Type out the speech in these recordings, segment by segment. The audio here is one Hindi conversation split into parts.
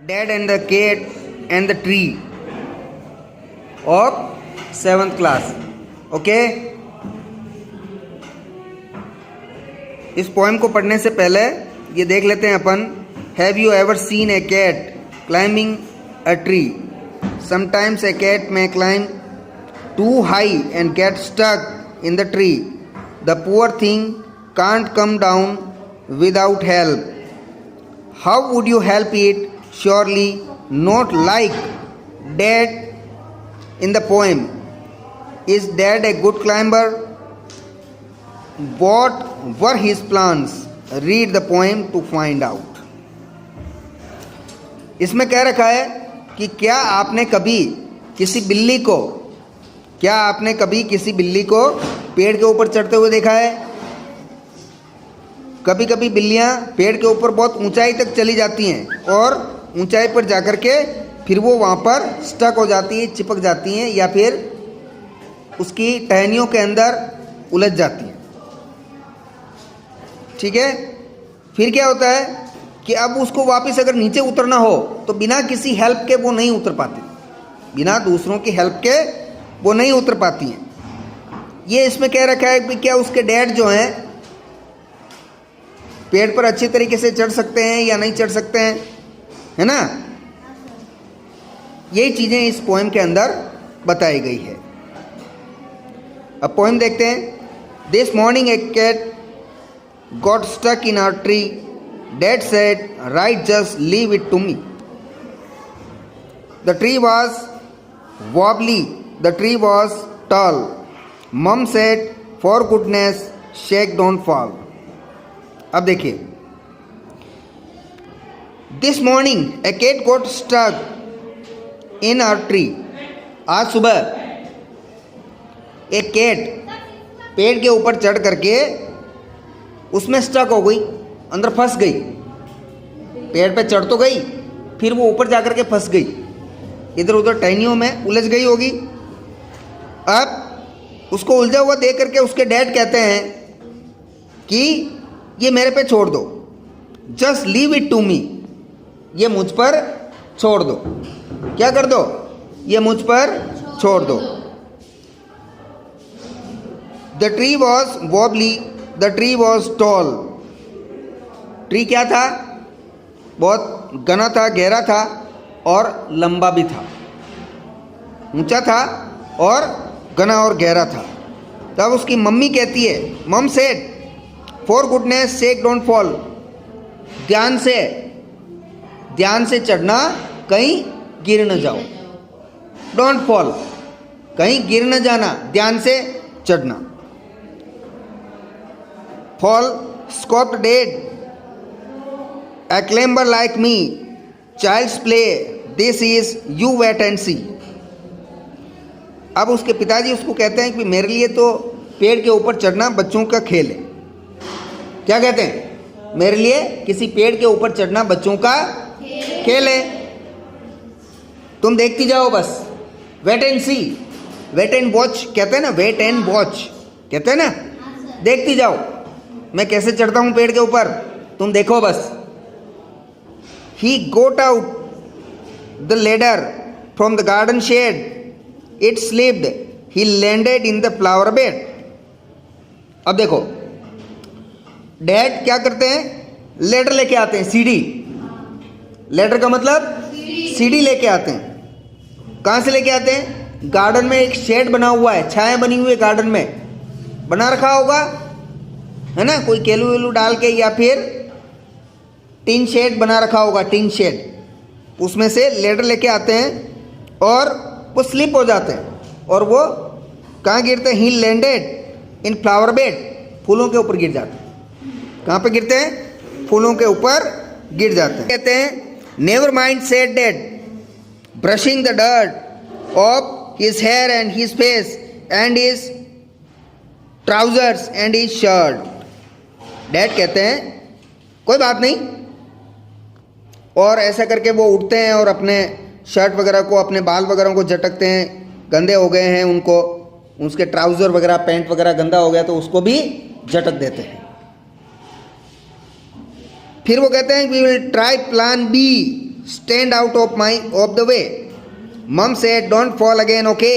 Dad and the cat and the tree of 7th class. Okay? इस पोएम को पढ़ने से पहले ये देख लेते हैं अपन. Have you ever seen a cat climbing a tree? Sometimes a cat may climb too high and get stuck in the tree. The poor thing can't come down without help. How would you help it? Surely not like Dad in the poem. Is Dad a good climber? What were his plans? Read the poem to find out. इसमें कह रखा है कि क्या आपने कभी किसी बिल्ली को पेड़ के ऊपर चढ़ते हुए देखा है? कभी कभी बिल्लियां पेड़ के ऊपर बहुत ऊंचाई तक चली जाती हैं और ऊंचाई पर जाकर के फिर वो वहाँ पर स्टक हो जाती है, चिपक जाती हैं या फिर उसकी टहनियों के अंदर उलझ जाती हैं. ठीक है. फिर क्या होता है कि अब उसको वापस अगर नीचे उतरना हो तो बिना किसी हेल्प के वो नहीं उतर पाती, बिना दूसरों की हेल्प के वो नहीं उतर पाती हैं. ये इसमें कह रखा है कि क्या उसके डैड जो हैं पेड़ पर अच्छी तरीके से चढ़ सकते हैं या नहीं चढ़ सकते हैं, है ना. यही चीज़ें इस पोएम के अंदर बताई गई है. अब पोएम देखते हैं. This morning a cat got stuck in our tree. Dad said right just leave it to me. The tree was wobbly, the tree was tall. Mum said for goodness sake don't fall. अब देखिए. This morning a cat got stuck in our tree. आज सुबह एक कैट पेड़ के ऊपर चढ़ करके उसमें स्टक हो गई, अंदर फंस गई. पेड़ पे चढ़ तो गई, फिर वो ऊपर जाकर के फंस गई, इधर उधर टहनियों में उलझ गई होगी. अब उसको उलझा हुआ देख करके उसके डैड कहते हैं कि ये मेरे पे छोड़ दो. Just leave it to me. ये मुझ पर छोड़ दो. क्या कर दो? ये मुझ पर छोड़ दो. The tree was wobbly, the tree was toll. Tree क्या था? बहुत घना था, गहरा था और लंबा भी था, ऊंचा था और घना और गहरा था. तब उसकी मम्मी कहती है, मम said for goodness sec don't fall. ध्यान से चढ़ना, कहीं गिर न जाओ. डोंट फॉल, कहीं गिर न जाना, ध्यान से चढ़ना. Fall scoffed dad a climber like me. Child's play this is you wait and see. अब उसके पिताजी उसको कहते हैं कि मेरे लिए तो पेड़ के ऊपर चढ़ना बच्चों का खेल है. क्या कहते हैं? मेरे लिए किसी पेड़ के ऊपर चढ़ना बच्चों का खेल है. तुम देखती जाओ बस. Wait and see, wait and watch कहते हैं ना, वेट एंड वॉच कहते हैं ना. देखती जाओ मैं कैसे चढ़ता हूं पेड़ के ऊपर, तुम देखो बस. He got out the ladder from the garden shed. It slipped, he landed in the flower bed. अब देखो डैड क्या करते हैं? लेडर लेके आते हैं, सीढ़ी. लेडर का मतलब सीढ़ी लेके आते हैं. कहाँ से लेके आते हैं? गार्डन में एक शेड बना हुआ है, छाया बनी हुई है, गार्डन में बना रखा होगा, है ना. कोई केलू वेलू डाल के या फिर टिन शेड बना रखा होगा, टिन शेड. उसमें से लेडर लेके आते हैं और वो स्लिप हो जाते हैं और वो कहाँ गिरते हैं? ही लैंडेड इन फ्लावर बेड. फूलों के ऊपर गिर जाते हैं. कहाँ पे गिरते हैं? फूलों के ऊपर गिर जाते हैं. कहते हैं never mind said dad brushing the dirt off his hair and his face and his trousers and his shirt. Dad कहते हैं कोई बात नहीं. और ऐसा करके वो उठते हैं और अपने शर्ट वगैरह को, अपने बाल वगैरह को झटकते हैं. गंदे हो गए हैं उनको, उसके ट्राउज़र वगैरह, पैंट वगैरह गंदा हो गया तो उसको भी झटक देते हैं. फिर वो कहते हैं we will try plan B stand out of the way. Mom said, don't fall again, okay?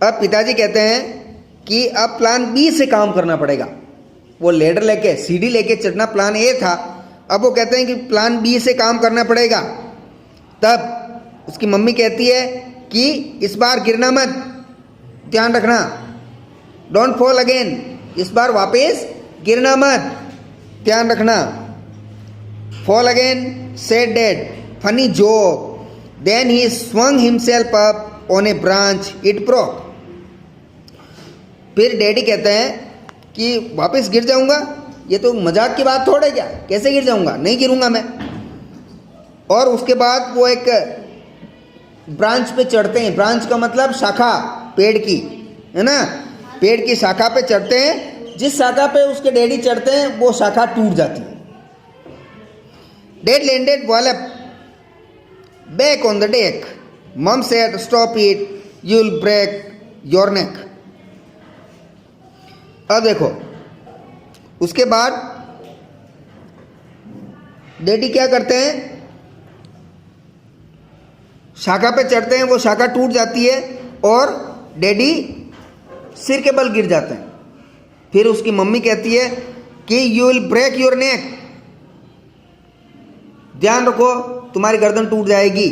अब पिताजी कहते हैं कि अब प्लान बी से काम करना पड़ेगा। वो लेडर लेके सीढ़ी लेके चढ़ना प्लान ए था, अब वो कहते हैं कि प्लान बी से काम करना पड़ेगा। तब उसकी मम्मी कहती है कि इस बार गिरना मत, ध्यान रखना, डोंट फॉल अगेन, इस बार वापस गिरना मत, ध्यान रखना। Fall again, said dad, funny joke, then he swung himself up on a branch, it broke। फिर डैडी कहते हैं कि वापस गिर जाऊंगा, ये तो मजाक की बात थोड़ा है क्या, कैसे गिर जाऊंगा, नहीं गिरूंगा मैं। और उसके बाद वो एक ब्रांच पे चढ़ते हैं, ब्रांच का मतलब शाखा, पेड़ की, है ना, पेड़ की शाखा पे चढ़ते हैं। जिस शाखा पे उसके डैडी चढ़ते हैं वो शाखा टूट जाती है। Dad landed wallop back on the deck. Mom said, stop it, you'll break your neck। अब देखो, उसके बाद डैडी क्या करते हैं, शाखा पे चढ़ते हैं, वो शाखा टूट जाती है और डैडी सिर के बल गिर जाते हैं। फिर उसकी मम्मी कहती है कि you will break your neck, ध्यान रखो तुम्हारी गर्दन टूट जाएगी,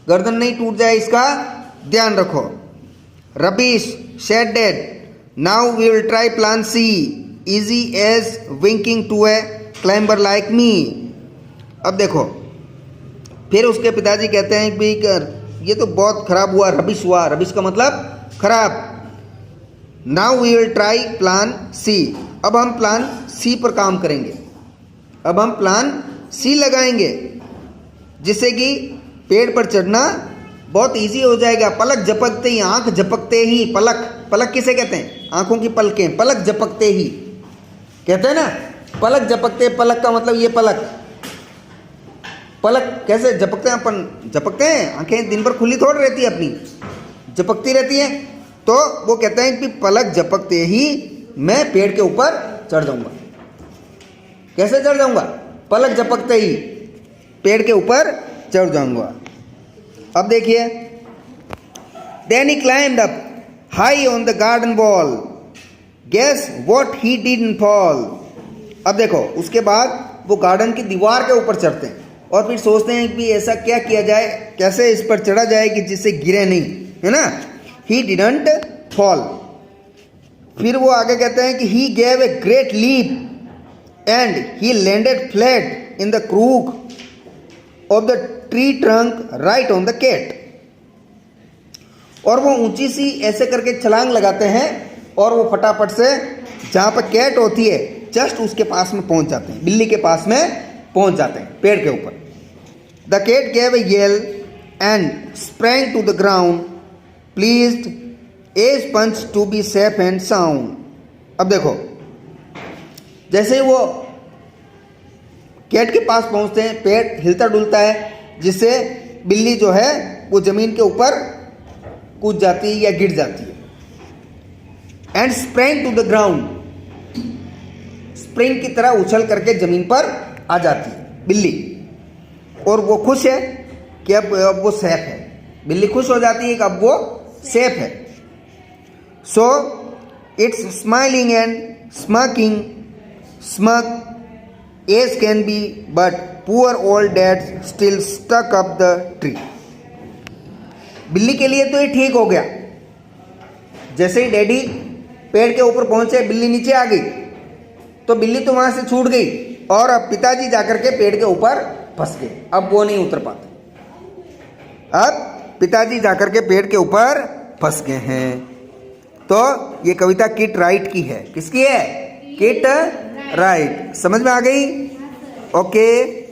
गर्दन नहीं टूट जाए इसका ध्यान रखो। Rubbish said dad, now we will try plan C, easy as winking to a climber like me. अब देखो, फिर उसके पिताजी कहते हैं कि ये तो बहुत खराब हुआ, रबिश हुआ, रबिश का मतलब खराब। Now we will try plan C, अब हम प्लान सी पर काम करेंगे, अब हम प्लान सी लगाएंगे जिससे कि पेड़ पर चढ़ना बहुत इजी हो जाएगा। पलक झपकते ही, आंख झपकते ही, पलक, पलक किसे कहते हैं, आंखों की पलकें, पलक झपकते ही कहते हैं ना, पलक झपकते, पलक का मतलब ये पलक, पलक कैसे झपकते हैं अपन, झपकते हैं, आंखें दिन भर खुली थोड़ी रहती है अपनी, झपकती रहती है। तो वो कहते हैं कि पलक झपकते ही मैं पेड़ के ऊपर चढ़ जाऊंगा। कैसे चढ़ जाऊंगा, पलक झपकते ही पेड़ के ऊपर चढ़ जाऊंगा। अब देखिए, then he climbed up high on the garden wall, guess what he didn't fall. अब देखो, उसके बाद वो गार्डन की दीवार के ऊपर चढ़ते हैं और फिर सोचते हैं कि ऐसा क्या किया जाए, कैसे इस पर चढ़ा जाए कि जिससे गिरे नहीं, है ना। He didn't fall. फिर वो आगे कहते हैं कि he gave a great leap and he landed flat in the crook of the tree trunk right on the cat. और वो ऊंची सी ऐसे करके छलांग लगाते हैं और वो फटाफट से जहाँ पर कैट होती है जस्ट उसके पास में पहुंच जाते हैं, बिल्ली के पास में पहुंच जाते हैं पेड़ के ऊपर। The cat gave a yell and sprang to the ground, pleased as punch to be safe and sound. अब देखो, जैसे वो कैट के पास पहुंचते हैं, पेड़ हिलता डुलता है जिससे बिल्ली जो है वो जमीन के ऊपर कूद जाती है या गिर जाती है। And sprang to the ground, spring की तरह उछल करके जमीन पर आ जाती है बिल्ली, और वो खुश है कि अब वो सेफ है। बिल्ली खुश हो जाती है कि अब वो सेफ है। So it's smiling and smacking, smack as can be, but poor old dad still stuck up the tree। बिल्ली के लिए तो ये ठीक हो गया, जैसे ही डैडी पेड़ के ऊपर पहुंचे, बिल्ली नीचे आ गई, तो बिल्ली तो वहां से छूट गई और अब पिताजी जाकर के पेड़ के ऊपर फंस गए, अब वो नहीं उतर पाते। अब पिताजी जाकर के पेड़ के ऊपर फंस गए हैं। तो ये कविता किट राइट की है, किसकी है, किट राइट। समझ में आ गई, ओके।